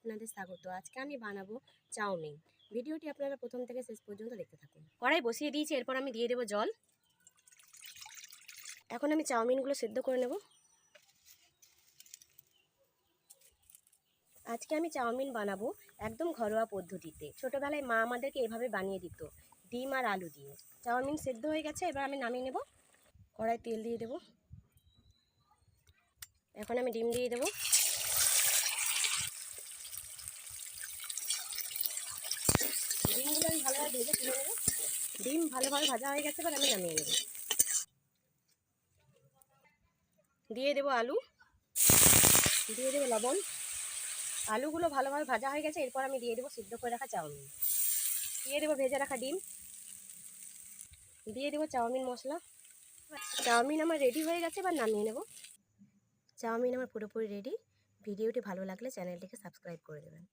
আপনাদের স্বাগত। আজকে আমি বানাবো চাউমিন। ভিডিওটি আপনারা প্রথম থেকে শেষ পর্যন্ত দেখতে থাকুন। কড়াই বসিয়ে দিয়েছি, এরপর আমি দিয়ে দেবো জল। এখন আমি চাউমিনগুলো সেদ্ধ করে নেব। আজকে আমি চাউমিন বানাবো একদম ঘরোয়া পদ্ধতিতে। ছোটোবেলায় মা আমাদেরকে এভাবে বানিয়ে দিত, ডিম আর আলু দিয়ে। চাউমিন সেদ্ধ হয়ে গেছে, এবার আমি নামিয়ে নেব। কড়াই তেল দিয়ে দেবো। এখন আমি ডিম দিয়ে দেবো। ডিমগুলো আমি ভালোভাবে ভেজে তুলে নেব। ডিম ভালোভাবে ভাজা হয়ে গেছে, এবার আমি নামিয়ে নেব। দিয়ে দেবো আলু, দিয়ে দেবো লবণ। আলুগুলো ভালোভাবে ভাজা হয়ে গেছে, এরপর আমি দিয়ে দেবো সিদ্ধ করে রাখা চাউমিন, দিয়ে দেবো ভেজে রাখা ডিম, দিয়ে দেবো চাউমিন মশলা। চাউমিন আমার রেডি হয়ে গেছে, এবার নামিয়ে নেব। চাউমিন আমার পুরোপুরি রেডি। ভিডিওটি ভালো লাগলে চ্যানেলটিকে সাবস্ক্রাইব করে দেবেন।